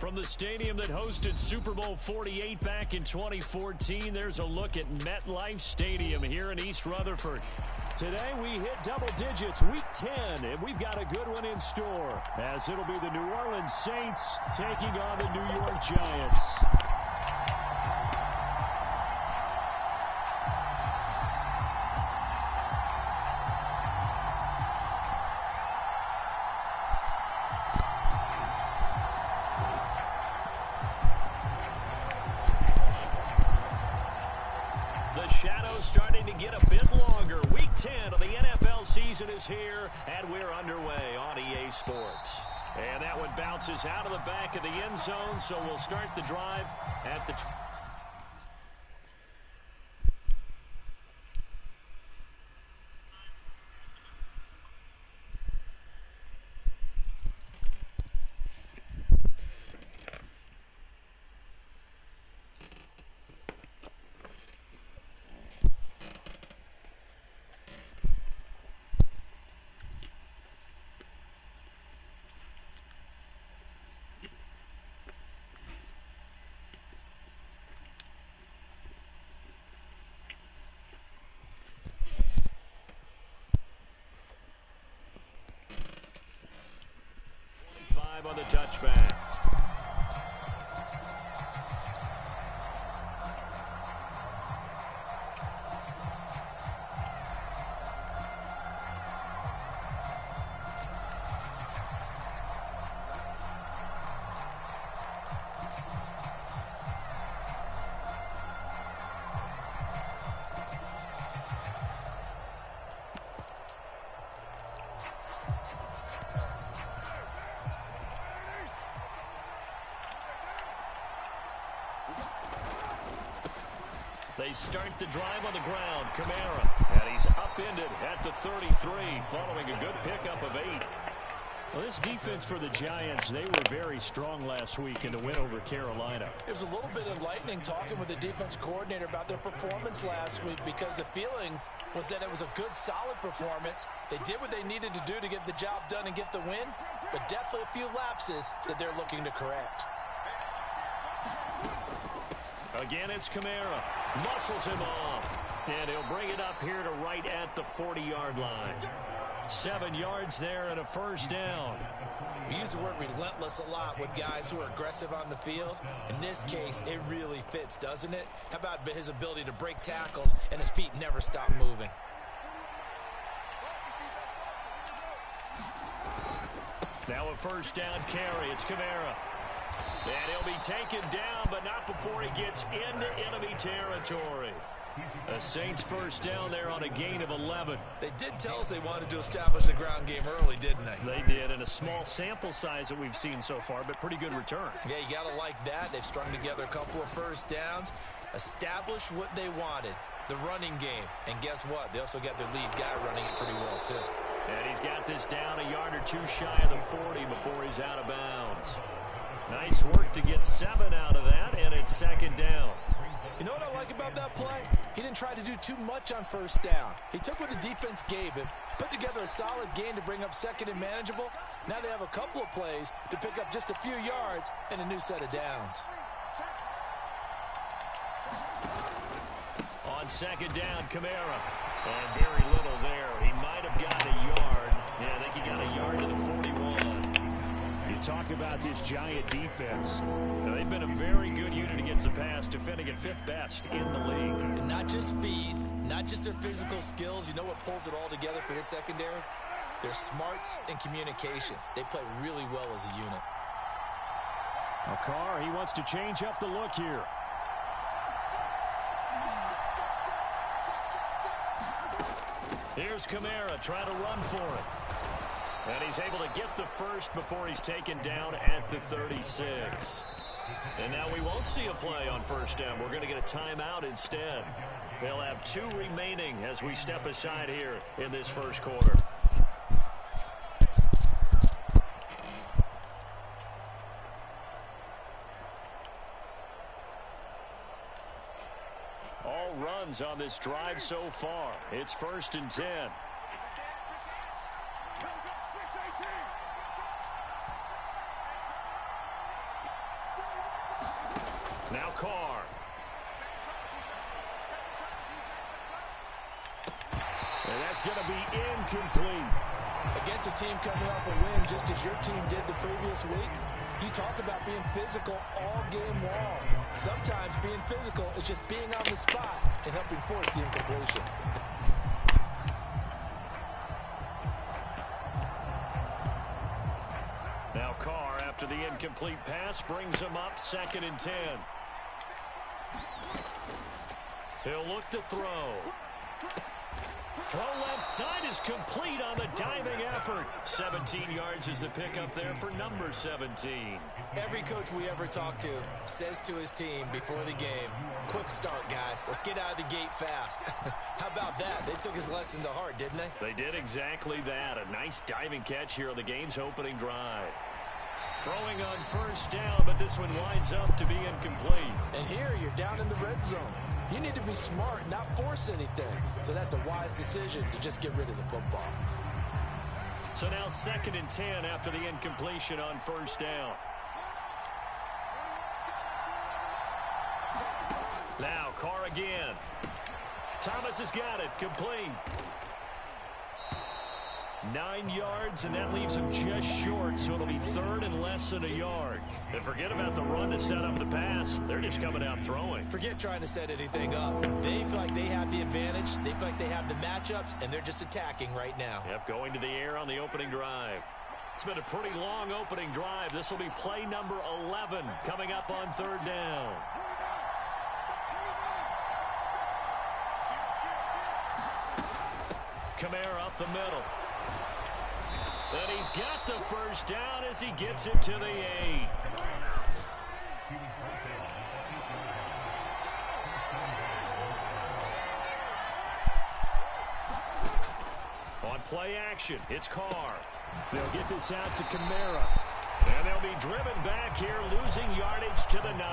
From the stadium that hosted Super Bowl 48 back in 2014, there's a look at MetLife Stadium here in East Rutherford. Today we hit double digits, week 10, and we've got a good one in store, as it'll be the New Orleans Saints taking on the New York Giants. Starting to get a bit longer. Week 10 of the NFL season is here, and we're underway on EA Sports. And that one bounces out of the back of the end zone, so we'll start the drive at the... on the touchback. They start the drive on the ground. Kamara, and he's upended at the 33 following a good pickup of 8. Well, this defense for the Giants, they were very strong last week in the win over Carolina. It was a little bit enlightening talking with the defense coordinator about their performance last week, because the feeling was that it was a good, solid performance. They did what they needed to do to get the job done and get the win, but definitely a few lapses that they're looking to correct. Again, it's Kamara. Muscles him off. And he'll bring it up here to right at the 40-yard line. 7 yards there and a first down. We use the word relentless a lot with guys who are aggressive on the field. In this case, it really fits, doesn't it? How about his ability to break tackles and his feet never stop moving? Now a first down carry. It's Kamara. And he'll be taken down, but not before he gets into enemy territory. A Saints first down there on a gain of 11. They did tell us they wanted to establish the ground game early, didn't they? They did, and a small sample size that we've seen so far, but pretty good return. Yeah, you got to like that. They've strung together a couple of first downs, established what they wanted, the running game. And guess what? They also got their lead guy running it pretty well, too. And he's got this down a yard or two shy of the 40 before he's out of bounds. Nice work to get 7 out of that, and it's second down. You know what I like about that play? He didn't try to do too much on first down. He took what the defense gave him, put together a solid gain to bring up second and manageable. Now they have a couple of plays to pick up just a few yards and a new set of downs. On second down, Kamara. And very little there. He might have gotten a yard. Yeah, I think he got a yard to the 41. Talk about this Giant defense. Now, they've been a very good unit against the pass, defending at 5th best in the league. And not just speed, not just their physical skills. You know what pulls it all together for this secondary? Their smarts and communication. They play really well as a unit. Carr, he wants to change up the look here. Here's Kamara trying to run for it. And he's able to get the first before he's taken down at the 36. And now we won't see a play on first down. We're going to get a timeout instead. They'll have 2 remaining as we step aside here in this first quarter. All runs on this drive so far. It's 1st and 10. That's going to be incomplete. Against a team coming off a win just as your team did the previous week, you talk about being physical all game long. Sometimes being physical is just being on the spot and helping force the incompletion. Now Carr, after the incomplete pass, brings him up 2nd and 10. He'll look to throw. Throw left side is complete on the diving effort. 17 yards is the pickup there for number 17. Every coach we ever talk to says to his team before the game, quick start, guys. Let's get out of the gate fast. How about that? They took his lesson to heart, didn't they? They did exactly that. A nice diving catch here on the game's opening drive. Throwing on 1st down, but this one winds up to be incomplete. And here you're down in the red zone. You need to be smart, not force anything. So that's a wise decision to just get rid of the football. So now 2nd and 10 after the incompletion on 1st down. Now Carr again. Thomas has got it. Complete. 9 yards, and that leaves him just short, so it'll be 3rd and less than a yard. And forget about the run to set up the pass. They're just coming out throwing. Forget trying to set anything up. They feel like they have the advantage. They feel like they have the matchups, and they're just attacking right now. Yep, going to the air on the opening drive. It's been a pretty long opening drive. This will be play number 11 coming up on 3rd down. Kamara up the middle. And he's got the 1st down as he gets it to the 8. On play action, it's Carr. They'll get this out to Kamara. And they'll be driven back here, losing yardage to the 9.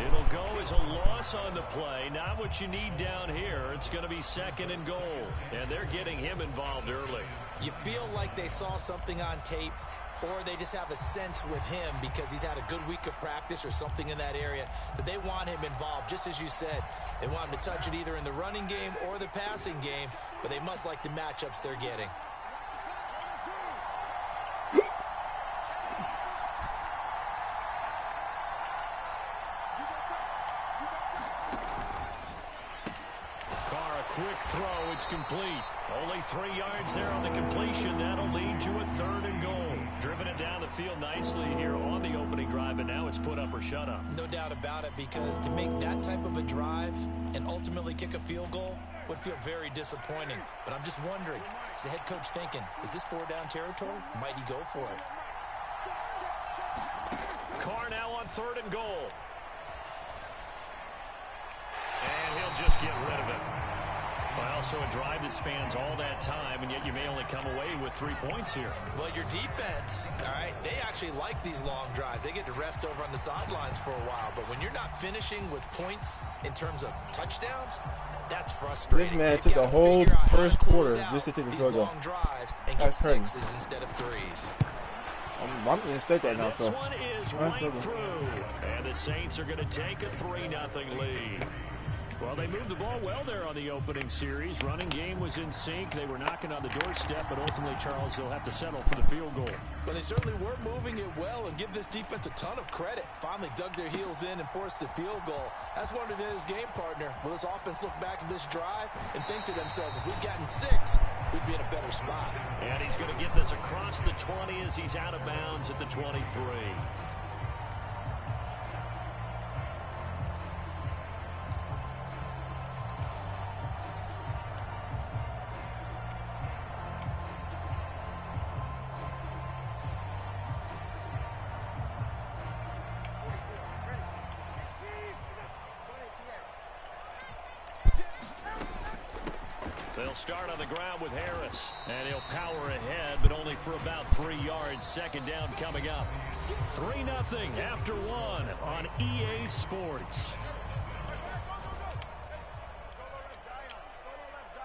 It'll go as a loss on the play. Not what you need down here. It's going to be 2nd and goal. And they're getting him involved early. You feel like they saw something on tape, or they just have a sense with him because he's had a good week of practice or something in that area that they want him involved. Just as you said, they want him to touch it either in the running game or the passing game, but they must like the matchups they're getting. Quick throw, it's complete. Only 3 yards there on the completion. That'll lead to a 3rd and goal. Driven it down the field nicely here on the opening drive, and now it's put up or shut up. No doubt about it, because to make that type of a drive and ultimately kick a field goal would feel very disappointing. But I'm just wondering, is the head coach thinking, is this 4-down territory? Might he go for it? Carr now on 3rd and goal. And he'll just get rid of it. Well, so a drive that spans all that time, and yet you may only come away with 3 points here. Well, your defense, all right, they actually like these long drives. They get to rest over on the sidelines for a while. But when you're not finishing with points in terms of touchdowns, that's frustrating. This man took the whole first quarter just to take the field goal. Long drives and get 6s instead of 3s. I'm going to stake that now. This one is right through. And the Saints are going to take a 3-0 lead. Well, they moved the ball well there on the opening series. Running game was in sync. They were knocking on the doorstep, but ultimately, Charles, they'll have to settle for the field goal. Well, they certainly were moving it well, and give this defense a ton of credit. Finally dug their heels in and forced the field goal. That's wondered in his game partner. Will this offense look back at this drive and think to themselves, if we'd gotten 6, we'd be in a better spot. And he's going to get this across the 20 as he's out of bounds at the 23. They'll start on the ground with Harris, and he'll power ahead, but only for about 3 yards. 2nd down coming up. 3-0 after 1 on EA Sports.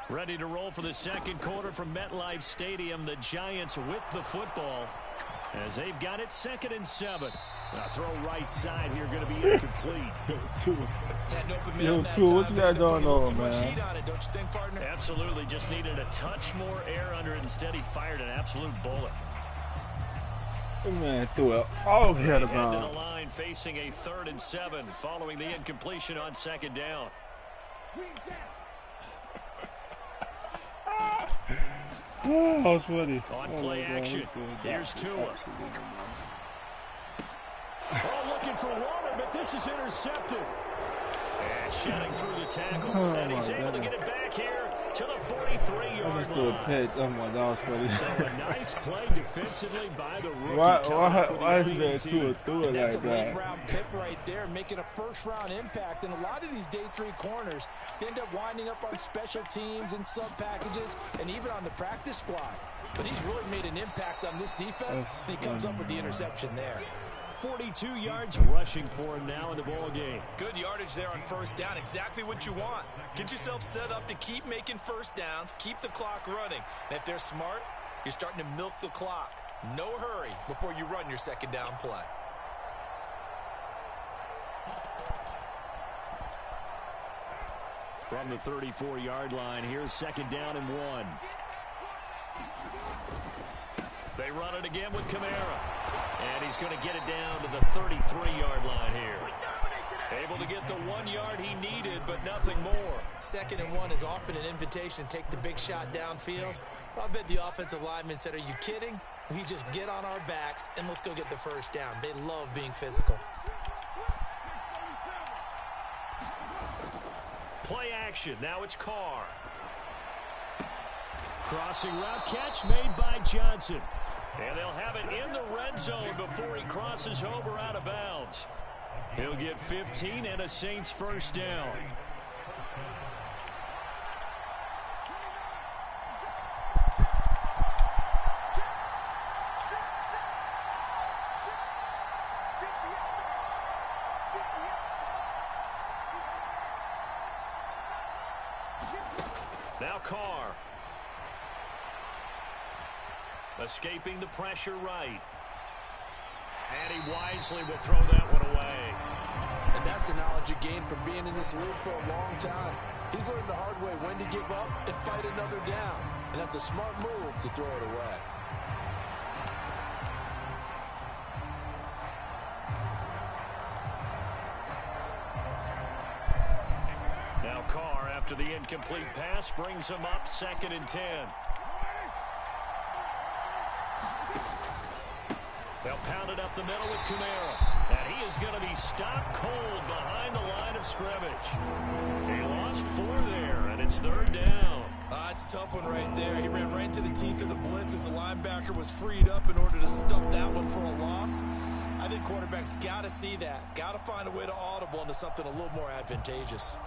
Ready to roll for the 2nd quarter from MetLife Stadium. The Giants with the football as they've got it 2nd and 7. Throw right side here, going to be incomplete. Yo, Tua, what you got going on, man? Absolutely, just needed a touch more air under it. Instead, he fired an absolute bullet. That man threw it all the way out of Head to bounds. the line, facing a 3rd and 7, following the incompletion on 2nd down. Oh, sweaty. On play action, here's Tua. Oh, looking for water, but this is intercepted. And shedding through the tackle. And he's able to get it back here to the 43-yard line. Oh my God, sweaty. So a nice play defensively by the rookie. Why is that Tua threw it That's like a that? late-round pick right there, making a first-round impact. And a lot of these day 3 corners end up winding up on special teams and sub-packages and even on the practice squad. But he's really made an impact on this defense, and he comes up with the interception there. 42 yards rushing for him now in the ball game. Good yardage there on 1st down. Exactly what you want. Get yourself set up to keep making 1st downs, keep the clock running. And if they're smart, you're starting to milk the clock. No hurry before you run your 2nd down play. From the 34-yard line, here's 2nd down and 1. They run it again with Kamara. And he's going to get it down to the 33-yard line here. Able to get the 1 yard he needed, but nothing more. 2nd and 1 is often an invitation to take the big shot downfield. I bet the offensive lineman said, are you kidding? We just get on our backs and let's go get the 1st down. They love being physical. Play action. Now it's Carr. Crossing route catch made by Johnson. And they'll have it in the red zone before he crosses over out of bounds. He'll get 15 and a Saints 1st down. Now Carr. Escaping the pressure right. And he wisely will throw that one away. And that's the knowledge you gain from being in this league for a long time. He's learned the hard way when to give up and fight another down. And that's a smart move to throw it away. Now Carr, after the incomplete pass, brings him up 2nd and 10. They'll pound it up the middle with Kamara. And he is going to be stopped cold behind the line of scrimmage. He lost 4 there, and it's 3rd down. It's a tough one right there. He ran right to the teeth of the blitz as the linebacker was freed up in order to stuff that one for a loss. I think quarterbacks got to see that. Got to find a way to audible into something a little more advantageous.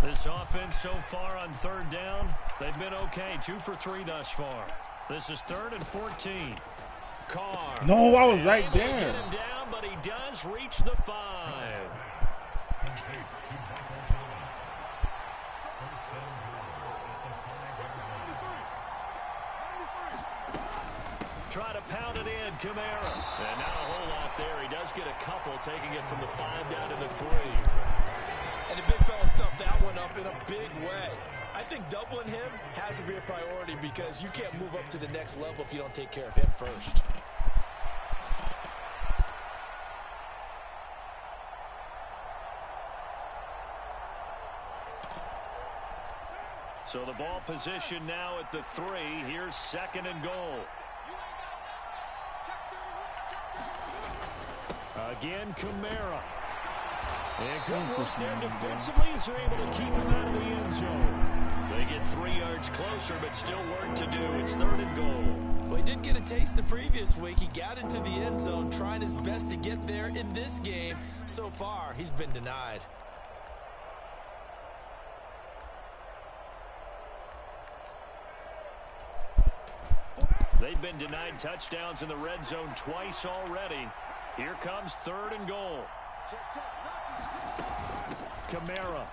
This offense so far on 3rd down, they've been okay. 2 for 3 thus far. This is 3rd and 14. Carr. No, I was right there. Get him down, but he does reach the 5. Try to pound it in, Kamara. And not a whole lot there. He does get a couple, taking it from the 5 down to the 3. And the big fella stuffed that one up in a big way. I think doubling him has to be a priority because you can't move up to the next level if you don't take care of him first. So the ball position now at the 3. Here's 2nd and goal. Again, Kamara. And good work there defensively as they're able to keep him out of the end zone. They get 3 yards closer, but still work to do. It's 3rd and goal. Well, he did get a taste the previous week. He got into the end zone, trying his best to get there in this game. So far, he's been denied. They've been denied touchdowns in the red zone twice already. Here comes 3rd and goal. Kamara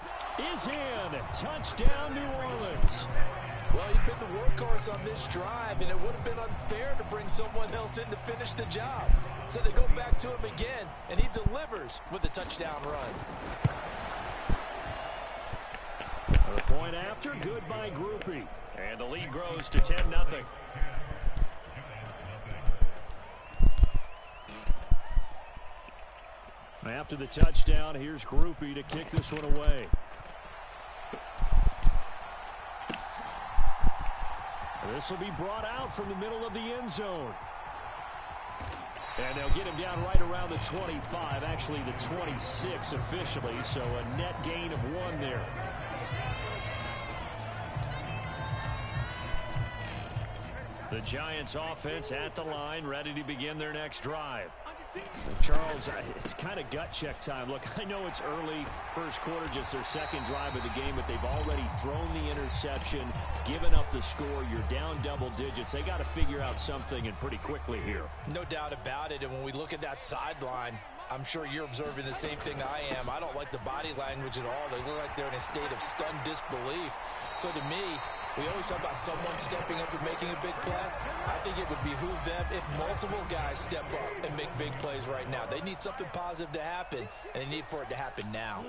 is in. Touchdown, New Orleans. Well, he'd been the workhorse on this drive, and it would have been unfair to bring someone else in to finish the job. So they go back to him again, and he delivers with a touchdown run. The point after, good by Groupie. And the lead grows to 10-0. After the touchdown, here's Groupie to kick this one away. This will be brought out from the middle of the end zone. And they'll get him down right around the 25, actually the 26 officially, so a net gain of 1 there. The Giants offense at the line, ready to begin their next drive. Charles, it's kind of gut check time. Look, I know it's early, first quarter, just their second drive of the game, but they've already thrown the interception, given up the score. You're down double digits. They got to figure out something, and pretty quickly here. No doubt about it, and when we look at that sideline, I'm sure you're observing the same thing I am. I don't like the body language at all. They look like they're in a state of stunned disbelief. So to me, we always talk about someone stepping up and making a big play. I think it would behoove them if multiple guys step up and make big plays right now. They need something positive to happen, and they need for it to happen now.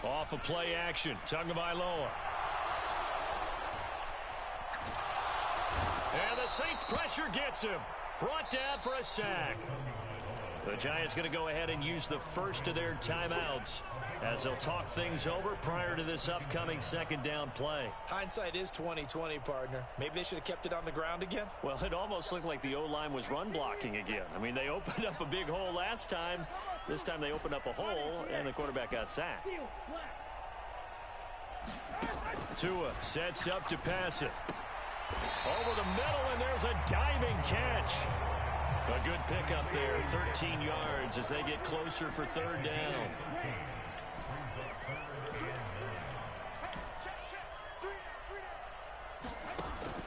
Off of play action, Tagovailoa. And the Saints pressure gets him. Brought down for a sack. The Giants going to go ahead and use the first of their timeouts as they'll talk things over prior to this upcoming second down play. Hindsight is 20/20, partner. Maybe they should have kept it on the ground again. Well, it almost looked like the O-line was run blocking again. I mean, they opened up a big hole last time. This time they opened up a hole, and the quarterback got sacked. Tua sets up to pass it. Over the middle, and there's a diving catch. A good pickup there, 13 yards as they get closer for third down.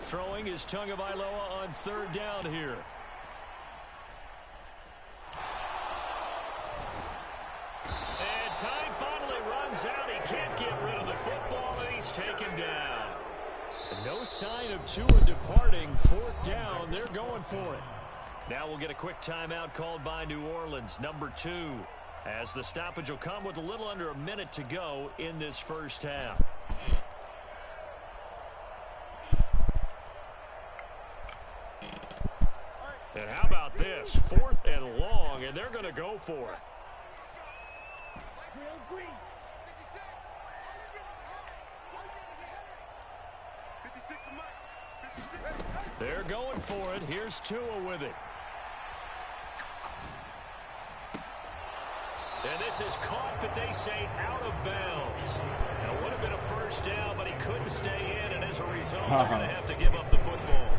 Throwing is Tagovailoa on third down here. And time finally runs out. He can't get rid of the football, and he's taken down. No sign of Tua departing. Fourth down, they're going for it. Now we'll get a quick timeout called by New Orleans, number 2, as the stoppage will come with a little under a minute to go in this first half. And how about this? 4th and long, and they're going to go for it. They're going for it. Here's Tua with it. And this is caught, but they say out of bounds. Now, it would have been a first down, but he couldn't stay in, and as a result, they're going to have to give up the football.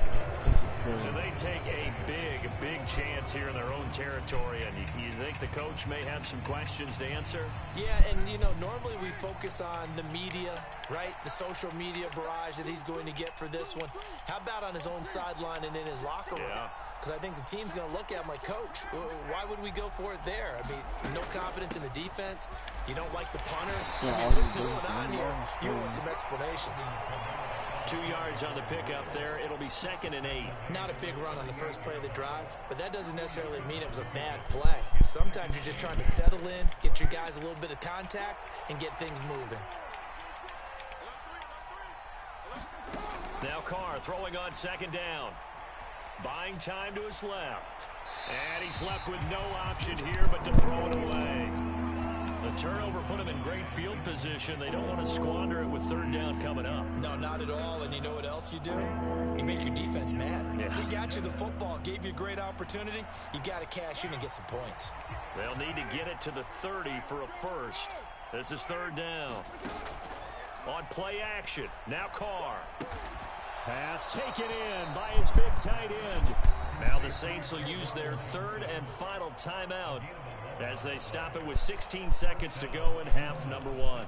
So they take a big, big chance here in their own territory, and you think the coach may have some questions to answer? Yeah, and, you know, normally we focus on the media, right? The social media barrage that he's going to get for this one. How about on his own sideline and in his locker room? Yeah. Because I think the team's going to look at him like, Coach, why would we go for it there? I mean, no confidence in the defense. You don't like the punter. Yeah, I mean, what's going on here? You want some explanations. 2 yards on the pickup there. It'll be 2nd and 8. Not a big run on the first play of the drive, but that doesn't necessarily mean it was a bad play. Sometimes you're just trying to settle in, get your guys a little bit of contact, and get things moving. Now Carr throwing on 2nd down. Buying time to his left. And he's left with no option here but to throw it away. The turnover put him in great field position. They don't want to squander it with 3rd down coming up. No, not at all. And you know what else you do? You make your defense mad. Yeah. He got you the football, gave you a great opportunity. You got to cash in and get some points. They'll need to get it to the 30 for a first. This is 3rd down. On play action. Now Carr. Pass taken in by his big tight end. Now the Saints will use their 3rd and final timeout as they stop it with 16 seconds to go in half number 1.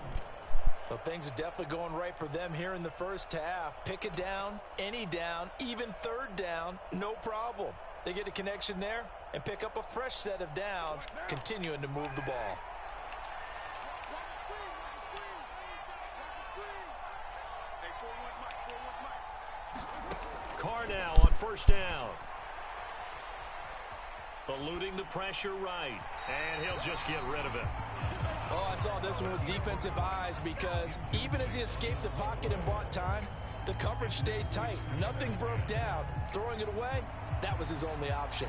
Well, things are definitely going right for them here in the first half. Pick a down, any down, even third down, no problem. They get a connection there and pick up a fresh set of downs, continuing to move the ball. Carr now on first down. Eluding the pressure right, and he'll just get rid of it. Oh, I saw this one with defensive eyes because even as he escaped the pocket and bought time, the coverage stayed tight. Nothing broke down. Throwing it away, that was his only option.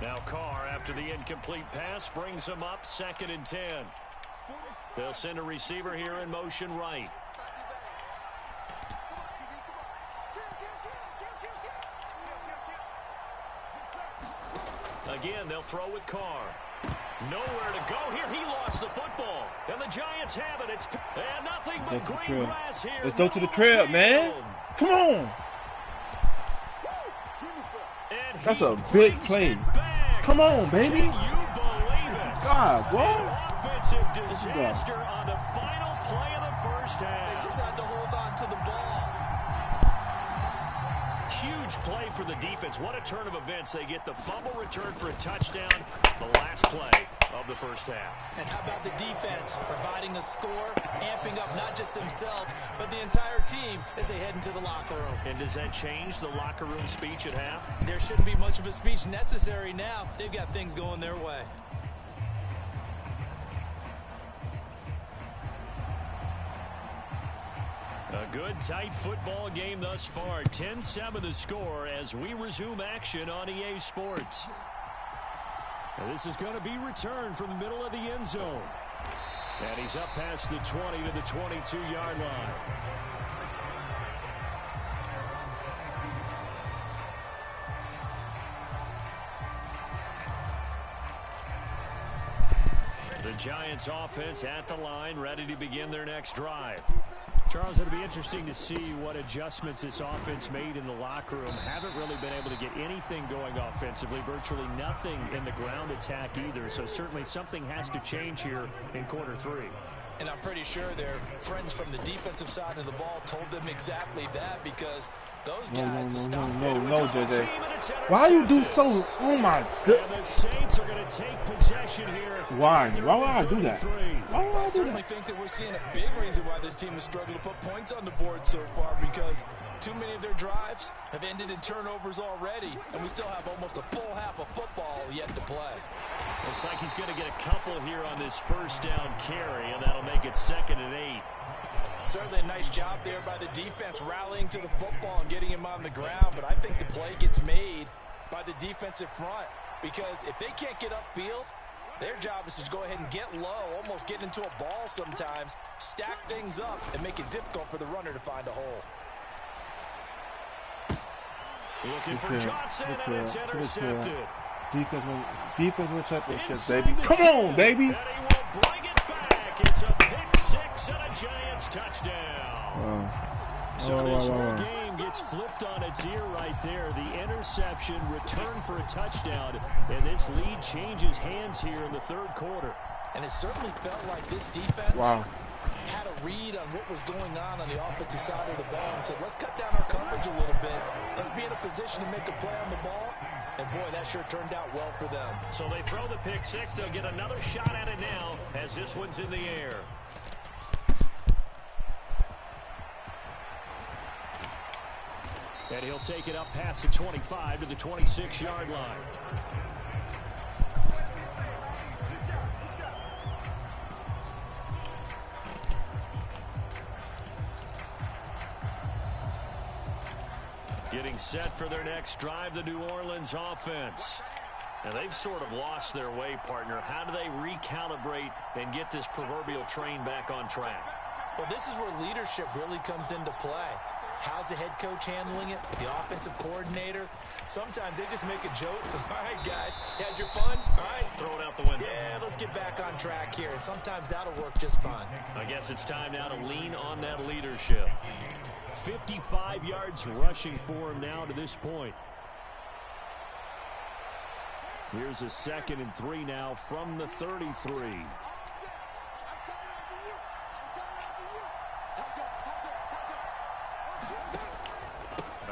Now Carr, after the incomplete pass, brings him up 2nd and 10. They'll send a receiver here in motion right. Again, they'll throw with Carr. Nowhere to go here. He lost the football. And the Giants have it. It's and nothing but green grass here. Let's go to the trap, man. Come on. That's a big play. Come on, baby. Can you believe it? God, bro. Offensive disaster on the final play of the first half. They just had to hold on to the ball. Huge play for the defense. What a turn of events. They get the fumble return for a touchdown, the last play of the first half. And how about the defense providing a score, amping up not just themselves, but the entire team as they head into the locker room. And does that change the locker room speech at half? There shouldn't be much of a speech necessary now. They've got things going their way. A good, tight football game thus far. 10-7 the score as we resume action on EA Sports. And this is going to be returned from the middle of the end zone. And he's up past the 20 to the 22-yard line. The Giants offense at the line, ready to begin their next drive. Charles, it'll be interesting to see what adjustments this offense made in the locker room. Haven't really been able to get anything going offensively, virtually nothing in the ground attack either. So certainly something has to change here in quarter 3. And I'm pretty sure their friends from the defensive side of the ball told them exactly that because those guys... No, JJ. Why you do so... Oh, my God. And the Saints are going to take possession here. Why? Why would I do that? Why would I I do certainly that? think that we're seeing a big reason why this team has struggled to put points on the board so far because too many of their drives have ended in turnovers already, and we still have almost a full half of football yet to play. Looks like he's going to get a couple here on this first down carry, and that'll make it 2nd and 8. Certainly a nice job there by the defense rallying to the football and getting him on the ground, but I think the play gets made by the defensive front because if they can't get upfield, their job is to go ahead and get low, almost get into a ball sometimes, stack things up, and make it difficult for the runner to find a hole. Looking for Johnson, and it's intercepted. Defense championship, baby. Come on, baby. And he will bring it back. It's a pick 6 and a Giants touchdown. So this whole game gets flipped on its ear right there. The interception, return for a touchdown, and this lead changes hands here in the third quarter. And it certainly felt like this defense had a read on what was going on the offensive side of the ball and said, let's cut down our coverage a little bit. Let's be in a position to make a play on the ball. And, boy, that sure turned out well for them. So they throw the pick 6. They'll get another shot at it now as this one's in the air. And he'll take it up past the 25 to the 26-yard line. Getting set for their next drive, the New Orleans offense. And they've sort of lost their way, partner. How do they recalibrate and get this proverbial train back on track? Well, this is where leadership really comes into play. How's the head coach handling it? The offensive coordinator? Sometimes they just make a joke. All right, guys, had your fun? All right. Throw it out the window. Yeah, let's get back on track here. And sometimes that'll work just fine. I guess it's time now to lean on that leadership. 55 yards rushing for him now to this point. Here's a 2nd and 3 now from the 33.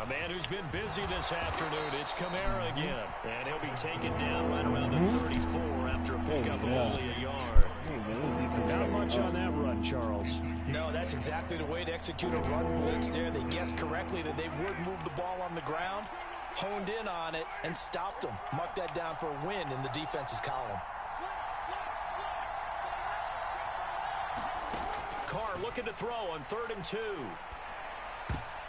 man who's been busy this afternoon. It's Kamara again. And he'll be taken down right around the 34 after a pickup of only a yard. Not much on that run, Charles. No, that's exactly the way to execute a run blitz there. They guessed correctly that they would move the ball on the ground, honed in on it, and stopped them. Mark that down for a win in the defense's column. Carr looking to throw on 3rd and 2.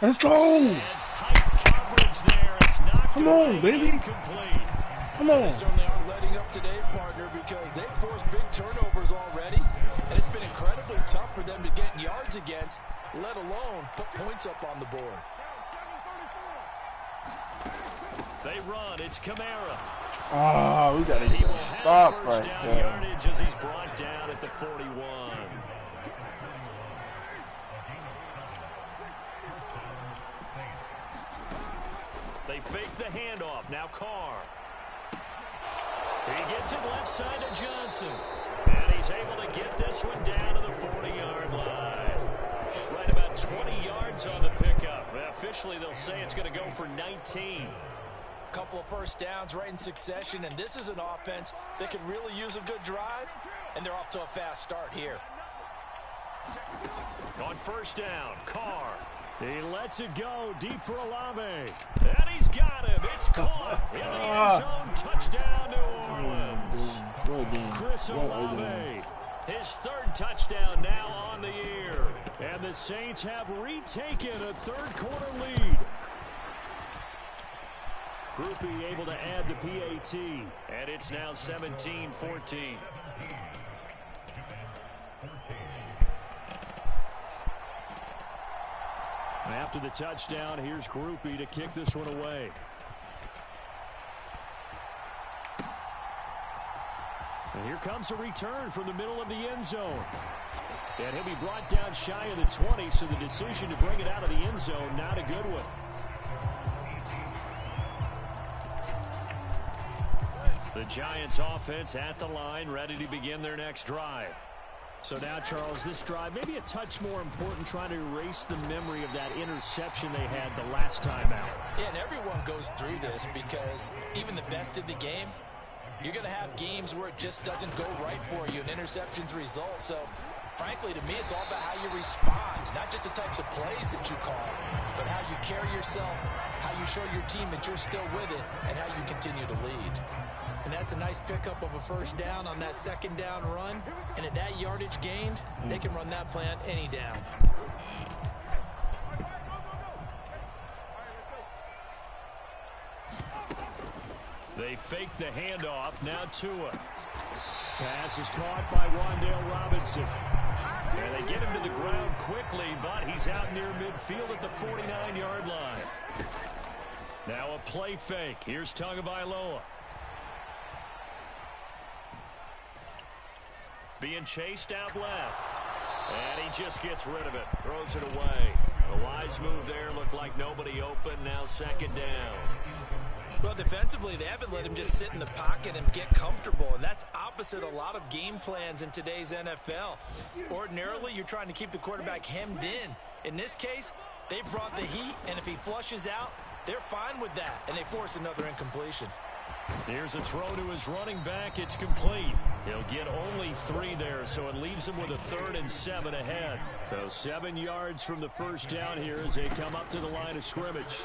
Let's go. And tight coverage there. It's knocked Come on, baby. Incomplete. Come on. They certainly aren't letting up today, partner, because they've forced big turnovers already, and it's been incredibly tough for them to get yards against, let alone put points up on the board. They run. It's Kamara. Ah, we got to He get will a have stop first right down there. yardage as he's brought down at the 41. They fake the handoff. Now Carr. He gets it left side to Johnson. And he's able to get this one down to the 40-yard line. Right about 20 yards on the pickup. Officially, they'll say it's going to go for 19. Couple of first downs right in succession, and this is an offense that can really use a good drive, and they're off to a fast start here. On first down, Carr. He lets it go deep for Olave. And he's got him. It's caught in the end zone. Touchdown, New Orleans. Chris Olave. His 3rd touchdown now on the year. And the Saints have retaken a 3rd quarter lead. Groupie able to add the PAT. And it's now 17-14. After the touchdown, here's Groupie to kick this one away. And here comes a return from the middle of the end zone. And he'll be brought down shy of the 20, so the decision to bring it out of the end zone, not a good one. The Giants offense at the line, ready to begin their next drive. So now, Charles, this drive maybe a touch more important, trying to erase the memory of that interception they had the last time out. Yeah, and everyone goes through this because even the best in the game, you're going to have games where it just doesn't go right for you, and interceptions result. So, frankly, to me, it's all about how you respond, not just the types of plays that you call, but how you carry yourself, how you show your team that you're still with it, and how you continue to lead. And that's a nice pickup of a first down on that 2nd down run. And at that yardage gained, they can run that play on any down. They fake the handoff. Now Tua. Pass is caught by Wan'Dale Robinson. And they get him to the ground quickly, but he's out near midfield at the 49-yard line. Now a play fake. Here's Tagovailoa. Being chased out left. And he just gets rid of it. Throws it away. The wise move there. Looked like nobody open. Now 2nd down. Well, defensively, they haven't let him just sit in the pocket and get comfortable, and that's opposite a lot of game plans in today's NFL. Ordinarily, you're trying to keep the quarterback hemmed in. In this case, they've brought the heat, and if he flushes out, they're fine with that, and they force another incompletion. Here's a throw to his running back. It's complete. He'll get only 3 there, so it leaves him with a 3rd and 7 ahead. So 7 yards from the first down here as they come up to the line of scrimmage.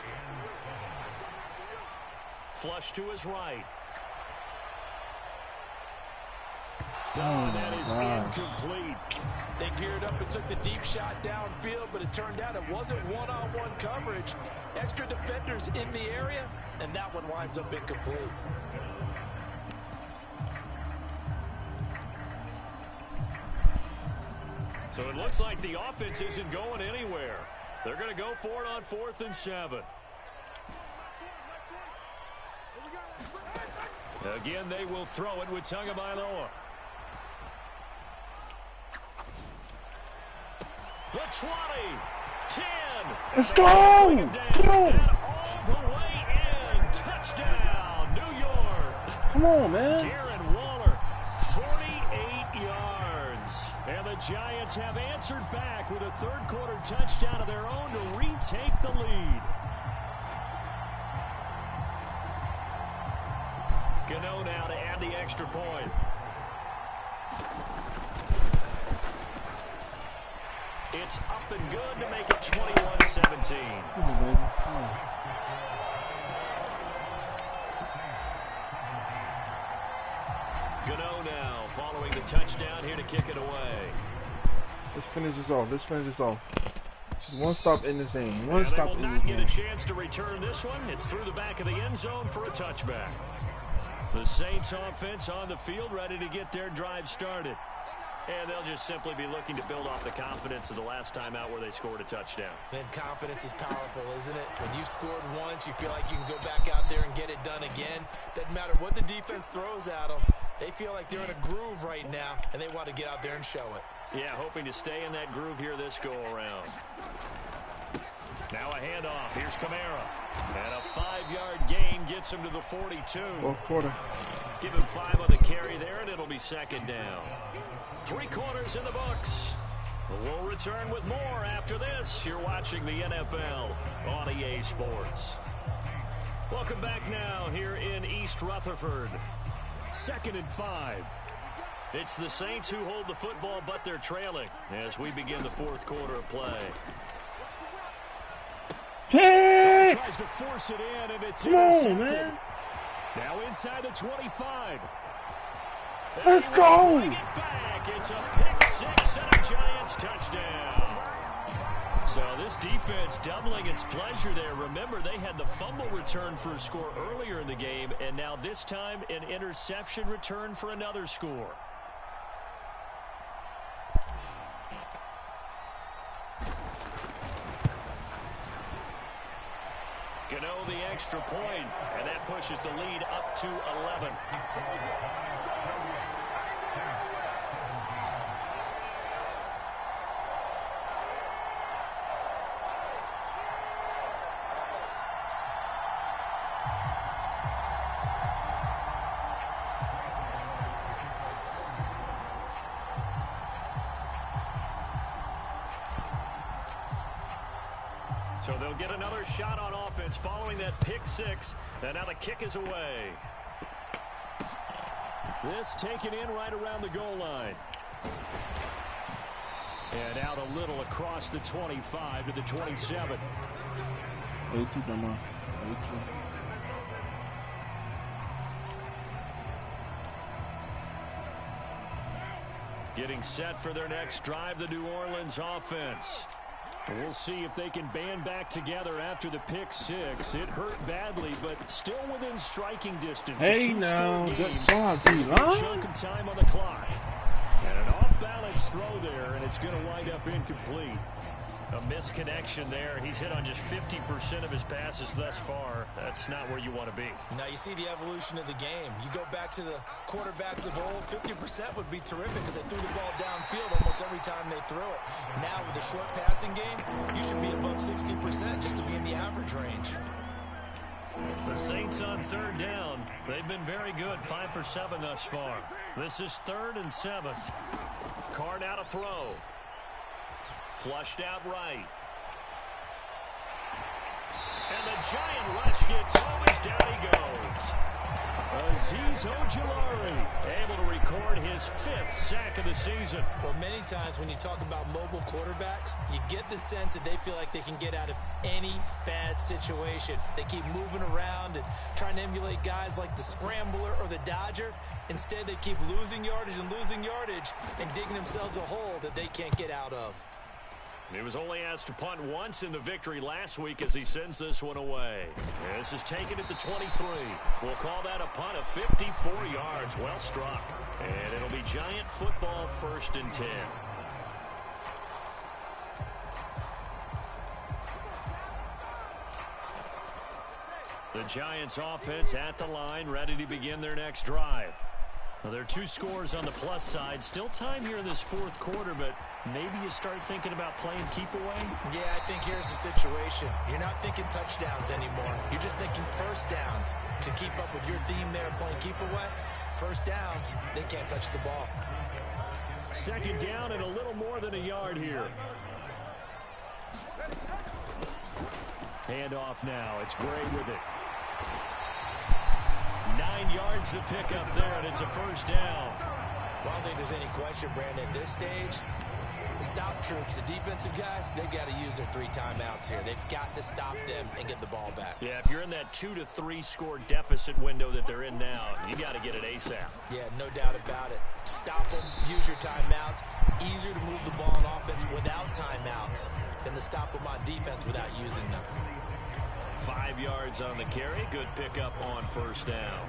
Flush to his right. Oh, that is incomplete. They geared up and took the deep shot downfield, but it turned out it wasn't one-on-one coverage. Extra defenders in the area, and that one winds up incomplete. So it looks like the offense isn't going anywhere. They're going to go for it on 4th and 7. Again, they will throw it with Tagovailoa. The 20, 10. Let's go! Come on! All the way in. Touchdown, New York. Come on, man. Darren Waller, 48 yards. And the Giants have answered back with a 3rd quarter touchdown of their own to retake the lead. Gano now to add the extra point. It's up and good to make it 21-17. Gano now following the touchdown here to kick it away. Let's finish this off. Let's finish this off. Just one stop in this game. One stop in this game. They will not get a chance to return this one. It's through the back of the end zone for a touchback. The Saints offense on the field ready to get their drive started. And they'll just simply be looking to build off the confidence of the last time out where they scored a touchdown. Then confidence is powerful, isn't it? When you've scored once, you feel like you can go back out there and get it done again. Doesn't matter what the defense throws at them. They feel like they're in a groove right now, and they want to get out there and show it. Yeah, hoping to stay in that groove here this go-around. Now a handoff. Here's Kamara. And a 5-yard gain gets him to the 42. Fourth quarter. Give him 5 on the carry there, and it'll be second down. 3 quarters in the books. We'll return with more after this. You're watching the NFL on EA Sports. Welcome back now here in East Rutherford. 2nd and 5. It's the Saints who hold the football, but they're trailing as we begin the 4th quarter of play. Hey! Tries to force it in, and it's Come on, intercepted. man. Now inside the 25. Let's go! Bring it back. It's a pick 6 and a Giants touchdown. So this defense doubling its pleasure there. Remember, they had the fumble return for a score earlier in the game, and now this time an interception return for another score. Gano the extra point, and that pushes the lead up to 11. So they'll get another shot on offense following that pick 6, and now the kick is away. This taken in right around the goal line. And out a little across the 25 to the 27. Getting set for their next drive, the New Orleans offense. We'll see if they can band back together after the pick 6. It hurt badly, but still within striking distance. Hey now, good job, Good chunk of time on the clock. And an off-balance throw there, and it's going to wind up incomplete. A misconnection there. He's hit on just 50% of his passes thus far. That's not where you want to be. Now you see the evolution of the game. You go back to the quarterbacks of old, 50% would be terrific because they threw the ball downfield almost every time they threw it. Now with the short passing game, you should be above 60% just to be in the average range. The Saints on 3rd down. They've been very good, 5 for 7 thus far. This is 3rd and 7. Carr now to throw. Flushed out right. And the giant rush gets always down he goes. Azeez Ojulari able to record his 5th sack of the season. Well, many times when you talk about mobile quarterbacks, you get the sense that they feel like they can get out of any bad situation. They keep moving around and trying to emulate guys like the Scrambler or the Dodger. Instead, they keep losing yardage and digging themselves a hole that they can't get out of. He was only asked to punt once in the victory last week as he sends this one away. This is taken at the 23. We'll call that a punt of 54 yards. Well struck. And it'll be Giant football 1st and 10. The Giants offense at the line, ready to begin their next drive. Well, there are 2 scores on the plus side. Still time here in this 4th quarter, but maybe you start thinking about playing keep away? Yeah, I think here's the situation. You're not thinking touchdowns anymore. You're just thinking first downs. To keep up with your theme there, playing keep away, first downs, they can't touch the ball. 2nd down and a little more than a yard here. Hand off now. It's Gray with it. 9 9 yards to pick up there, and it's a first down. Well, I don't think there's any question, Brandon, at this stage, the stop troops, the defensive guys, they've got to use their 3 timeouts here. They've got to stop them and get the ball back. Yeah, if you're in that 2 to 3 score deficit window that they're in now, you got to get it ASAP. Yeah, no doubt about it. Stop them, use your timeouts. Easier to move the ball on offense without timeouts than to stop them on defense without using them. 5 yards on the carry. Good pickup on first down.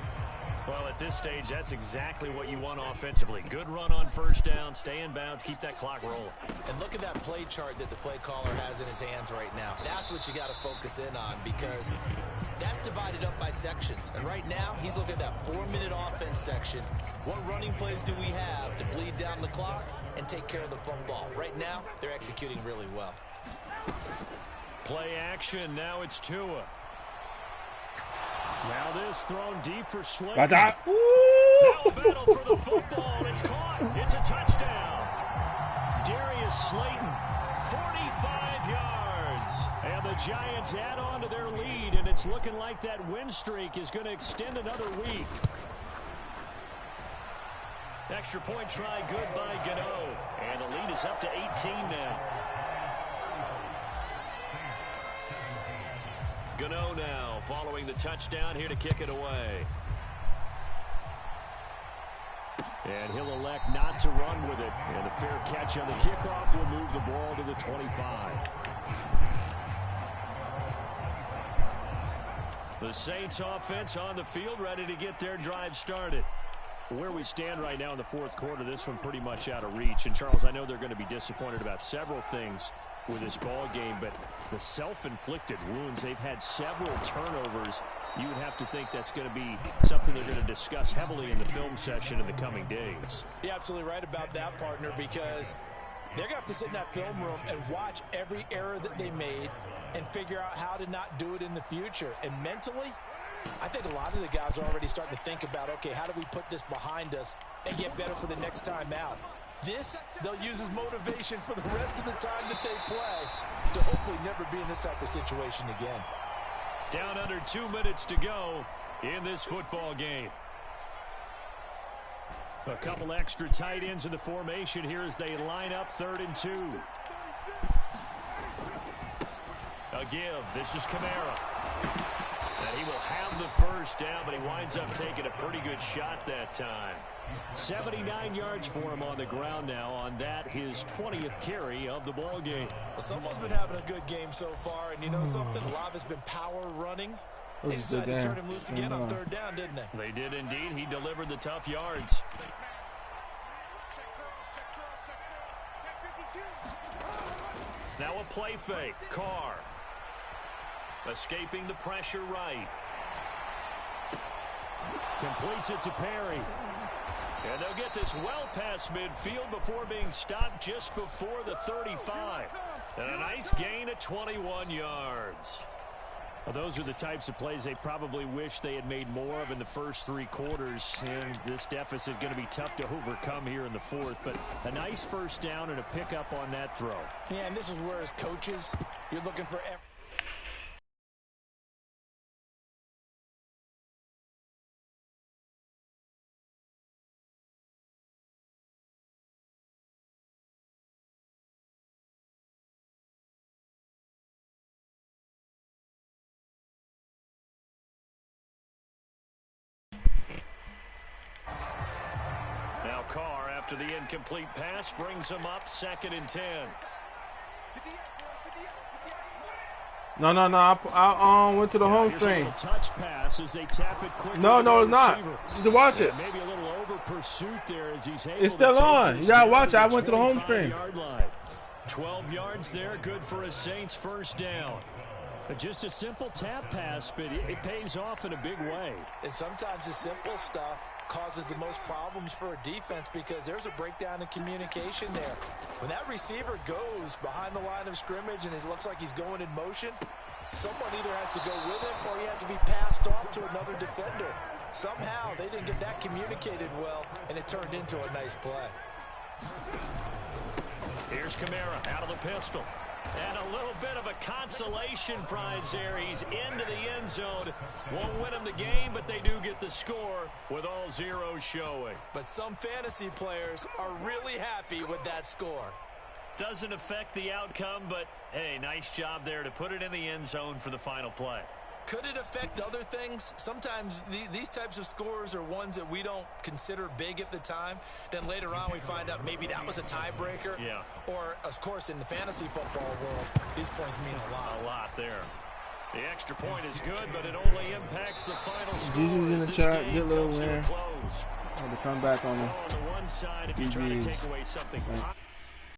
Well, at this stage, that's exactly what you want offensively. Good run on first down, stay in bounds, keep that clock rolling. And look at that play chart that the play caller has in his hands right now. That's what you got to focus in on, because that's divided up by sections. And right now, he's looking at that 4-minute offense section. What running plays do we have to bleed down the clock and take care of the football? Right now, they're executing really well. Play action, now it's Tua. Now this thrown deep for Slayton. Now a battle for the football. It's caught. It's a touchdown. Darius Slayton, 45 yards. And the Giants add on to their lead, and it's looking like that win streak is going to extend another week. Extra point try good by Gano. And the lead is up to 18 now. Gano now following the touchdown here to kick it away. And he'll elect not to run with it. And a fair catch on the kickoff will move the ball to the 25. The Saints offense on the field ready to get their drive started. Where we stand right now in the fourth quarter, this one pretty much out of reach. And, Charles, I know they're going to be disappointed about several things with this ball game, but the self-inflicted wounds, they've had several turnovers. You would have to think that's going to be something they're going to discuss heavily in the film session in the coming days. You're absolutely right about that, partner, because they're going to have to sit in that film room and watch every error that they made and figure out how to not do it in the future. And mentally, I think a lot of the guys are already starting to think about, okay, how do we put this behind us and get better for the next time out? This, they'll use as motivation for the rest of the time that they play to hopefully never be in this type of situation again. Down under 2 minutes to go in this football game. A couple extra tight ends in the formation here as they line up 3rd and 2. A give. This is Kamara. And he will have the first down, but he winds up taking a pretty good shot that time. 79 yards for him on the ground now on that, his 20th carry of the ball game. Well, someone's been having a good game so far, and you know something? A lot of it's been power running. They decided to turn him loose again on 3rd down, didn't they? They did indeed. He delivered the tough yards. Now a play fake. Carr. Escaping the pressure right. Completes it to Perry. And they'll get this well past midfield before being stopped just before the 35. And a nice gain at 21 yards. Well, those are the types of plays they probably wish they had made more of in the first 3 quarters. And this deficit going to be tough to overcome here in the fourth. But a nice first down and a pickup on that throw. Yeah, and this is where as coaches, you're looking for every Carr, after the incomplete pass, brings him up 2nd and 10. No. I went to the home screen. Touch pass as they tap it quickly. No, it's not. You can watch it. Maybe a little over pursuit there as he's able it's still on. You gotta watch it. I went to the home screen. 12 yards there, good for a Saints first down. But just a simple tap pass, but it pays off in a big way. And sometimes the simple stuff causes the most problems for a defense because there's a breakdown in communication there. When that receiver goes behind the line of scrimmage and it looks like he's going in motion, someone either has to go with him or he has to be passed off to another defender. Somehow they didn't get that communicated well, and it turned into a nice play. Here's Kamara out of the pistol. And a little bit of a consolation prize there. He's into the end zone. Won't win him the game, but they do get the score with all zeros showing. But some fantasy players are really happy with that score. Doesn't affect the outcome, but, hey, nice job there to put it in the end zone for the final play. Could it affect other things? Sometimes these types of scores are ones that we don't consider big at the time. Then later on we find out maybe that was a tiebreaker. Yeah. Or, of course, in the fantasy football world, these points mean a lot. A lot there. The extra point is good, but it only impacts the final score. GG's in the chat. Good little win. Had to come back on On the one side, if you try to take away something.